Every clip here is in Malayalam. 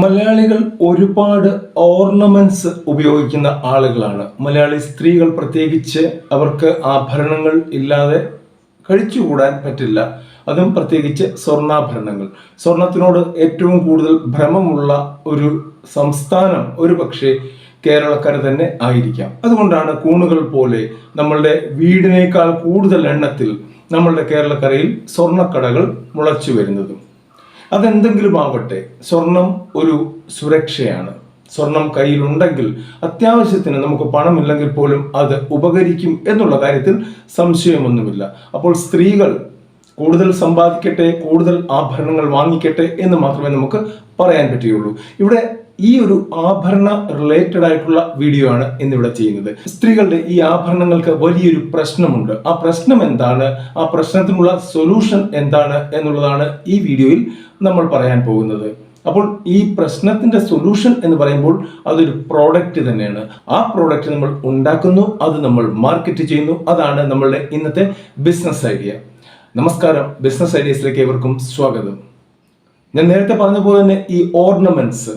മലയാളികൾ ഒരുപാട് ഓർണമെന്റ്സ് ഉപയോഗിക്കുന്ന ആളുകളാണ്. മലയാളി സ്ത്രീകൾ പ്രത്യേകിച്ച് അവർക്ക് ആഭരണങ്ങൾ ഇല്ലാതെ കഴിച്ചുകൂടാൻ പറ്റില്ല. അതും പ്രത്യേകിച്ച് സ്വർണ്ണാഭരണങ്ങൾ. സ്വർണത്തിനോട് ഏറ്റവും കൂടുതൽ ഭ്രമമുള്ള ഒരു സംസ്ഥാനം ഒരു പക്ഷേ കേരളക്കര തന്നെ ആയിരിക്കാം. അതുകൊണ്ടാണ് കൂണുകൾ പോലെ നമ്മളുടെ വീടിനേക്കാൾ കൂടുതൽ എണ്ണത്തിൽ നമ്മളുടെ കേരളക്കരയിൽ സ്വർണ്ണക്കടകൾ മുളച്ചു വരുന്നതും. അതെന്തെങ്കിലും ആവട്ടെ, സ്വർണം ഒരു സുരക്ഷയാണ്. സ്വർണം കയ്യിലുണ്ടെങ്കിൽ അത്യാവശ്യത്തിന് നമുക്ക് പണമില്ലെങ്കിൽ പോലും അത് ഉപകരിക്കും എന്നുള്ള കാര്യത്തിൽ സംശയമൊന്നുമില്ല. അപ്പോൾ സ്ത്രീകൾ കൂടുതൽ സമ്പാദിക്കട്ടെ, കൂടുതൽ ആഭരണങ്ങൾ വാങ്ങിക്കട്ടെ എന്ന് മാത്രമേ നമുക്ക് പറയാൻ പറ്റുകയുള്ളൂ. ഇവിടെ ഈ ഒരു ആഭരണ റിലേറ്റഡ് ആയിട്ടുള്ള വീഡിയോ ആണ് ഇന്നിവിടെ ചെയ്യുന്നത്. സ്ത്രീകളുടെ ഈ ആഭരണങ്ങൾക്ക് വലിയൊരു പ്രശ്നമുണ്ട്. ആ പ്രശ്നം എന്താണ്, ആ പ്രശ്നത്തിനുള്ള സൊല്യൂഷൻ എന്താണ് എന്നുള്ളതാണ് ഈ വീഡിയോയിൽ നമ്മൾ പറയാൻ പോകുന്നത്. അപ്പോൾ ഈ പ്രശ്നത്തിന്റെ സൊല്യൂഷൻ എന്ന് പറയുമ്പോൾ അതൊരു പ്രോഡക്റ്റ് തന്നെയാണ്. ആ പ്രോഡക്റ്റ് നമ്മൾ ഉണ്ടാക്കുന്നു, അത് നമ്മൾ മാർക്കറ്റ് ചെയ്യുന്നു. അതാണ് നമ്മളുടെ ഇന്നത്തെ ബിസിനസ് ഐഡിയ. നമസ്കാരം, ബിസിനസ് ഐഡിയസിലേക്ക് ഏവർക്കും സ്വാഗതം. ഞാൻ നേരത്തെ പറഞ്ഞ പോലെ തന്നെ ഈ ഓർണമെന്റ്സ്,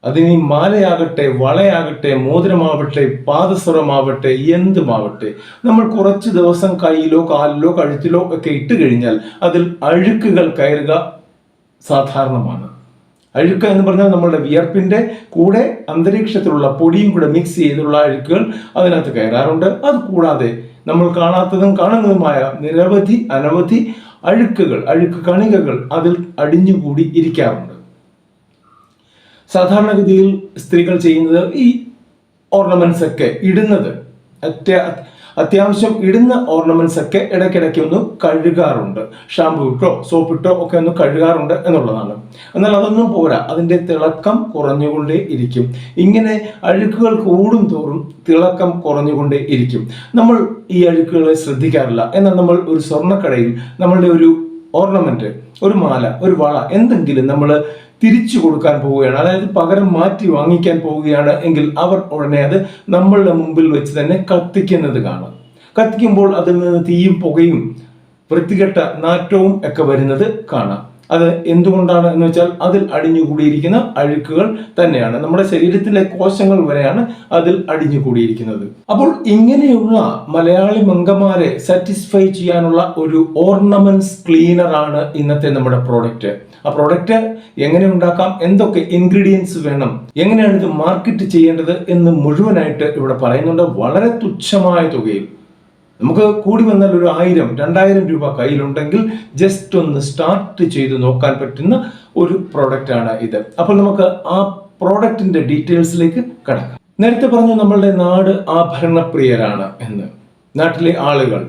അതിന് മാലയാകട്ടെ, വളയാകട്ടെ, മോതിരമാവട്ടെ, പാദസരമാവട്ടെ, എന്തുമാവട്ടെ, നമ്മൾ കുറച്ച് ദിവസം കയ്യിലോ കാലിലോ കഴുത്തിലോ ഒക്കെ ഇട്ട് കഴിഞ്ഞാൽ അതിൽ അഴുക്കുകൾ കയറുക സാധാരണമാണ്. അഴുക്ക് എന്ന് പറഞ്ഞാൽ നമ്മളുടെ വിയർപ്പിന്റെ കൂടെ അന്തരീക്ഷത്തിലുള്ള പൊടിയും കൂടെ മിക്സ് ചെയ്തുള്ള അഴുക്കുകൾ അതിനകത്ത് കയറാറുണ്ട്. അത് കൂടാതെ നമ്മൾ കാണാത്തതും കാണുന്നതുമായ അനവധി അഴുക്ക് കണികകൾ അതിൽ അടിഞ്ഞുകൂടി ഇരിക്കാറുണ്ട്. സാധാരണഗതിയിൽ സ്ത്രീകൾ ചെയ്യുന്നത് ഈ ഓർണമെന്റ്സ് ഒക്കെ ഇടുന്നത്, അത്യാവശ്യം ഇടുന്ന ഓർണമെന്റ്സ് ഒക്കെ ഇടയ്ക്കിടയ്ക്ക് ഒന്ന് കഴുകാറുണ്ട്. ഷാമ്പു ഇട്ടോ സോപ്പ് ഇട്ടോ ഒക്കെ ഒന്ന് കഴുകാറുണ്ട് എന്നുള്ളതാണ്. എന്നാൽ അതൊന്നും പോരാ, അതിന്റെ തിളക്കം കുറഞ്ഞുകൊണ്ടേ ഇരിക്കും. ഇങ്ങനെ അഴുക്കുകൾ കൂടും തോറും തിളക്കം കുറഞ്ഞുകൊണ്ടേ ഇരിക്കും. നമ്മൾ ഈ അഴുക്കുകളെ ശ്രദ്ധിക്കാറില്ല. എന്നാൽ നമ്മൾ ഒരു സ്വർണ്ണക്കടയിൽ നമ്മളുടെ ഒരു ഓർണമെന്റ്, ഒരു മാല, ഒരു വള എന്തെങ്കിലും നമ്മൾ തിരിച്ചു കൊടുക്കാൻ പോവുകയാണ്, അതായത് പകരം മാറ്റി വാങ്ങിക്കാൻ പോവുകയാണ് എങ്കിൽ അവർ ഉടനെ അത് നമ്മളുടെ മുമ്പിൽ വെച്ച് തന്നെ കത്തിക്കുന്നത് കാണാം. കത്തിക്കുമ്പോൾ അതിൽ നിന്ന് തീയും പുകയും വൃത്തികെട്ട നാറ്റവും ഒക്കെ വരുന്നത് കാണാം. അത് എന്തുകൊണ്ടാണ് എന്ന് വെച്ചാൽ അതിൽ അടിഞ്ഞുകൂടിയിരിക്കുന്ന അഴുക്കുകൾ തന്നെയാണ്. നമ്മുടെ ശരീരത്തിലെ കോശങ്ങൾ വരെയാണ് അതിൽ അടിഞ്ഞുകൂടിയിരിക്കുന്നത്. അപ്പോൾ ഇങ്ങനെയുള്ള മലയാളി മംഗമാരെ സാറ്റിസ്ഫൈ ചെയ്യാനുള്ള ഒരു ഓർണമെന്റ്സ് ക്ലീനർ ആണ് ഇന്നത്തെ നമ്മുടെ പ്രോഡക്റ്റ്. ആ പ്രോഡക്റ്റ് എങ്ങനെ ഉണ്ടാക്കാം, എന്തൊക്കെ ഇൻഗ്രീഡിയൻസ് വേണം, എങ്ങനെയാണ് ഇത് മാർക്കറ്റ് ചെയ്യേണ്ടത് എന്ന് മുഴുവനായിട്ട് ഇവിടെ പറയുന്നുണ്ട്. വളരെ തുച്ഛമായ തുകയിൽ നമുക്ക് കൂടി വന്നാൽ ഒരു 1000-2000 രൂപ കയ്യിലുണ്ടെങ്കിൽ ജസ്റ്റ് ഒന്ന് സ്റ്റാർട്ട് ചെയ്ത് നോക്കാൻ പറ്റുന്ന ഒരു പ്രോഡക്റ്റ് ആണ് ഇത്. അപ്പോൾ നമുക്ക് ആ പ്രോഡക്റ്റിന്റെ ഡീറ്റെയിൽസിലേക്ക് കടക്കാം. നേരത്തെ പറഞ്ഞു നമ്മളുടെ നാട് ആഭരണപ്രിയരാണ് എന്ന്, നാട്ടിലെ ആളുകൾ.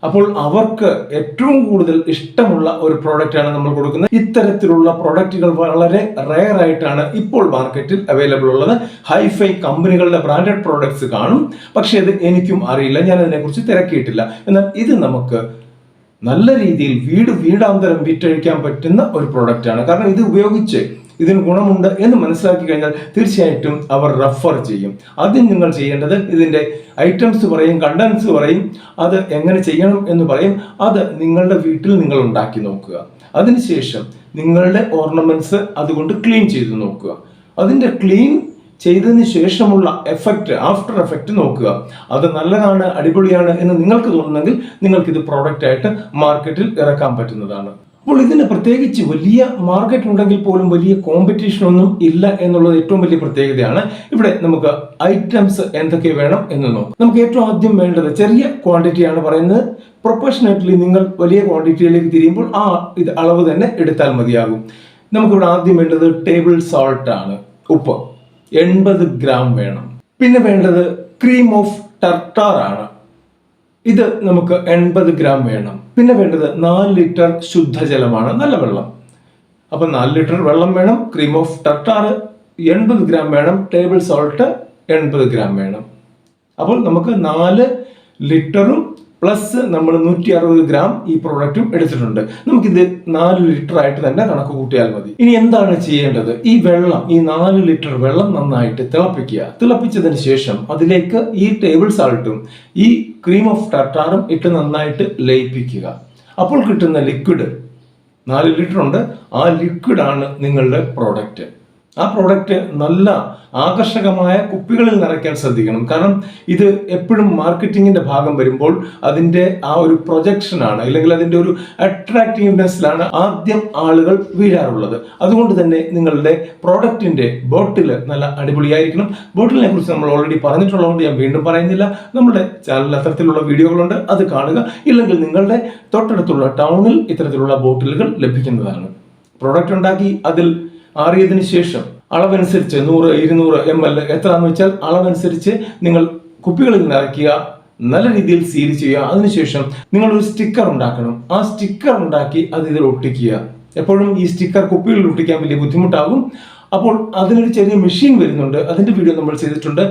അപ്പോൾ അവർക്ക് ഏറ്റവും കൂടുതൽ ഇഷ്ടമുള്ള ഒരു പ്രോഡക്റ്റ് ആണ് നമ്മൾ കൊടുക്കുന്നത്. ഇത്തരത്തിലുള്ള പ്രോഡക്റ്റുകൾ വളരെ റെയർ ആയിട്ടാണ് ഇപ്പോൾ മാർക്കറ്റിൽ അവൈലബിൾ ഉള്ളത്. ഹൈഫൈ കമ്പനികളുടെ ബ്രാൻഡഡ് പ്രോഡക്ട്സ് കാണും, പക്ഷെ അത് എനിക്കും അറിയില്ല, ഞാൻ അതിനെക്കുറിച്ച് തിരക്കിയിട്ടില്ല. എന്നാൽ ഇത് നമുക്ക് നല്ല രീതിയിൽ വീടാന്തരം വിറ്റഴിക്കാൻ പറ്റുന്ന ഒരു പ്രോഡക്റ്റ് ആണ്. കാരണം ഇത് ഉപയോഗിച്ച് ഇതിന് ഗുണമുണ്ട് എന്ന് മനസ്സിലാക്കി കഴിഞ്ഞാൽ തീർച്ചയായിട്ടും അവർ റെഫർ ചെയ്യും. ആദ്യം നിങ്ങൾ ചെയ്യേണ്ടത് ഇതിന്റെ ഐറ്റംസ് പറയും, കണ്ടന്റ്സ് പറയും, അത് എങ്ങനെ ചെയ്യണം എന്ന് പറയും. അത് നിങ്ങളുടെ വീട്ടിൽ നിങ്ങൾ ഉണ്ടാക്കി നോക്കുക. അതിനുശേഷം നിങ്ങളുടെ ഓർണമെന്റ്സ് അതുകൊണ്ട് ക്ലീൻ ചെയ്ത് നോക്കുക. അതിന്റെ ക്ലീൻ ചെയ്തതിന് ശേഷമുള്ള എഫക്റ്റ്, ആഫ്റ്റർ എഫക്റ്റ് നോക്കുക. അത് നല്ലതാണ്, അടിപൊളിയാണ് എന്ന് നിങ്ങൾക്ക് തോന്നുന്നെങ്കിൽ നിങ്ങൾക്ക് ഇത് പ്രോഡക്റ്റ് ആയിട്ട് മാർക്കറ്റിൽ ഇറക്കാൻ പറ്റുന്നതാണ്. അപ്പോൾ ഇതിന് പ്രത്യേകിച്ച് വലിയ മാർക്കറ്റ് ഉണ്ടെങ്കിൽ പോലും വലിയ കോമ്പറ്റീഷൻ ഒന്നും ഇല്ല എന്നുള്ളത് ഏറ്റവും വലിയ പ്രത്യേകതയാണ്. ഇവിടെ നമുക്ക് ഐറ്റംസ് എന്തൊക്കെ വേണം എന്ന് നോക്കാം. നമുക്ക് ഏറ്റവും ആദ്യം വേണ്ടത് ചെറിയ ക്വാണ്ടിറ്റിയാണ് പറയുന്നത്. പ്രൊപ്പോർഷനേറ്റ്ലി നിങ്ങൾ വലിയ ക്വാണ്ടിറ്റിയിലേക്ക് തിരിയുമ്പോൾ ആ ഇത് അളവ് തന്നെ എടുത്താൽ മതിയാകും. നമുക്കിവിടെ ആദ്യം വേണ്ടത് ടേബിൾ സോൾട്ട് ആണ്, ഉപ്പ് 80 ഗ്രാം വേണം. പിന്നെ വേണ്ടത് ക്രീം ഓഫ് ടർട്ടാർ ആണ്, ഇത് നമുക്ക് 80 ഗ്രാം വേണം. പിന്നെ വേണ്ടത് 4 ലിറ്റർ ശുദ്ധജലമാണ്, നല്ല വെള്ളം. അപ്പൊ 4 ലിറ്റർ വെള്ളം വേണം. ക്രീം ഓഫ് ടർട്ടാർ 80 ഗ്രാം വേണം. ടേബിൾ സോൾട്ട് 80 ഗ്രാം വേണം. അപ്പോൾ നമുക്ക് 4 ലിറ്ററും പ്ലസ് നമ്മൾ 160 ഗ്രാം ഈ പ്രോഡക്റ്റും എടുത്തിട്ടുണ്ട്. നമുക്കിത് 4 ലിറ്റർ ആയിട്ട് തന്നെ കണക്ക് കൂട്ടിയാൽ മതി. ഇനി എന്താണ് ചെയ്യേണ്ടത്? ഈ വെള്ളം, ഈ 4 ലിറ്റർ വെള്ളം നന്നായിട്ട് തിളപ്പിക്കുക. തിളപ്പിച്ചതിന് ശേഷം അതിലേക്ക് ഈ ടേബിൾ സാൾട്ടും ഈ ക്രീം ഓഫ് ടർട്ടാറും ഇട്ട് നന്നായിട്ട് ലയിപ്പിക്കുക. അപ്പോൾ കിട്ടുന്ന ലിക്വിഡ് 4 ലിറ്റർ ഉണ്ട്, ആ ലിക്വിഡാണ് നിങ്ങളുടെ പ്രോഡക്റ്റ്. ആ പ്രോഡക്റ്റ് നല്ല ആകർഷകമായ കുപ്പികളിൽ നിറയ്ക്കാൻ ശ്രദ്ധിക്കണം. കാരണം ഇത് എപ്പോഴും മാർക്കറ്റിങ്ങിന്റെ ഭാഗം വരുമ്പോൾ അതിന്റെ ആ ഒരു പ്രൊജക്ഷനാണ്, അല്ലെങ്കിൽ അതിന്റെ ഒരു അട്രാക്റ്റീവ്നെസ്സിലാണ് ആദ്യം ആളുകൾ വീഴാറുള്ളത്. അതുകൊണ്ട് തന്നെ നിങ്ങളുടെ പ്രോഡക്റ്റിന്റെ ബോട്ടിൽ നല്ല അടിപൊളിയായിരിക്കണം. ബോട്ടിലിനെ കുറിച്ച് നമ്മൾ ഓൾറെഡി പറഞ്ഞിട്ടുള്ളതുകൊണ്ട് ഞാൻ വീണ്ടും പറയുന്നില്ല. നമ്മുടെ ചാനലിൽ അത്തരത്തിലുള്ള വീഡിയോകളുണ്ട്, അത് കാണുക. ഇല്ലെങ്കിൽ നിങ്ങളുടെ തൊട്ടടുത്തുള്ള ടൗണിൽ ഇത്തരത്തിലുള്ള ബോട്ടിലുകൾ ലഭിക്കുന്നതാണ്. പ്രോഡക്റ്റ് ഉണ്ടാക്കി അതിൽ ആറിയതിനു ശേഷം അളവനുസരിച്ച് 100, 200 ml എത്രയാണെന്ന് വെച്ചാൽ അളവനുസരിച്ച് നിങ്ങൾ കുപ്പികളിൽ നിറയ്ക്കുക, നല്ല രീതിയിൽ സീൽ ചെയ്യുക. അതിനുശേഷം നിങ്ങൾ ഒരു സ്റ്റിക്കർ ഉണ്ടാക്കണം. ആ സ്റ്റിക്കർ ഉണ്ടാക്കി അത് ഇതിൽ ഒട്ടിക്കുക. എപ്പോഴും ഈ സ്റ്റിക്കർ കുപ്പികളിൽ ഒട്ടിക്കാൻ വലിയ ബുദ്ധിമുട്ടാകും. അപ്പോൾ അതിനൊരു ചെറിയ മെഷീൻ വരുന്നുണ്ട്, അതിന്റെ വീഡിയോ നമ്മൾ ചെയ്തിട്ടുണ്ട്.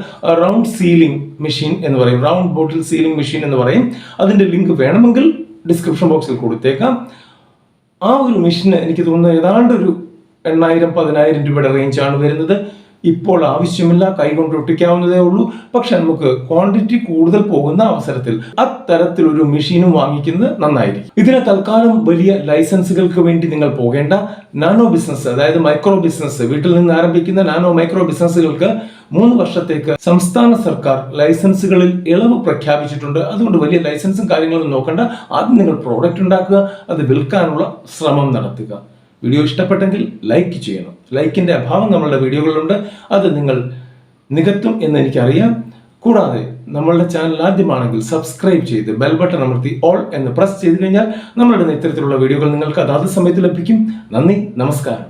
റൗണ്ട് സീലിംഗ് മെഷീൻ എന്ന് പറയും, റൗണ്ട് ബോട്ടിൽ സീലിംഗ് മെഷീൻ എന്ന് പറയും. അതിന്റെ ലിങ്ക് വേണമെങ്കിൽ ഡിസ്ക്രിപ്ഷൻ ബോക്സിൽ കൊടുത്തേക്കാം. ആ ഒരു മെഷീന് എനിക്ക് തോന്നുന്നത് ഏതാണ്ട് ഒരു 8,000-10,000 രൂപയുടെ റേഞ്ചാണ് വരുന്നത്. ഇപ്പോൾ ആവശ്യമില്ല, കൈകൊണ്ട് ഒട്ടിക്കാവുന്നതേ ഉള്ളൂ. പക്ഷെ നമുക്ക് ക്വാണ്ടിറ്റി കൂടുതൽ പോകുന്ന അവസരത്തിൽ അത്തരത്തിലൊരു മെഷീനും വാങ്ങിക്കുന്നത് നന്നായിരിക്കും. ഇതിന് തൽക്കാലം വലിയ ലൈസൻസുകൾക്ക് വേണ്ടി നിങ്ങൾ പോകേണ്ട. നാനോ ബിസിനസ്, അതായത് മൈക്രോ ബിസിനസ്, വീട്ടിൽ നിന്ന് ആരംഭിക്കുന്ന നാനോ മൈക്രോ ബിസിനസ്സുകൾക്ക് 3 വർഷത്തേക്ക് സംസ്ഥാന സർക്കാർ ലൈസൻസുകളിൽ ഇളവ് പ്രഖ്യാപിച്ചിട്ടുണ്ട്. അതുകൊണ്ട് വലിയ ലൈസൻസും കാര്യങ്ങളും നോക്കണ്ട. ആദ്യം നിങ്ങൾ പ്രോഡക്റ്റ് ഉണ്ടാക്കുക, അത് വിൽക്കാനുള്ള ശ്രമം നടത്തുക. വീഡിയോ ഇഷ്ടപ്പെട്ടെങ്കിൽ ലൈക്ക് ചെയ്യണം. ലൈക്കിന്റെ അഭാവം നമ്മളുടെ വീഡിയോകളിലുണ്ട്, അത് നിങ്ങൾ നികത്തും എന്ന് എനിക്കറിയാം. കൂടാതെ നമ്മളുടെ ചാനൽ ആദ്യമാണെങ്കിൽ സബ്സ്ക്രൈബ് ചെയ്ത് ബെൽ ബട്ടൺ അമർത്തി ഓൾ എന്ന് പ്രസ് ചെയ്ത് കഴിഞ്ഞാൽ നമ്മളുടെ ഇത്തരത്തിലുള്ള വീഡിയോകൾ നിങ്ങൾക്ക് അതാത് സമയത്ത് ലഭിക്കും. നന്ദി, നമസ്കാരം.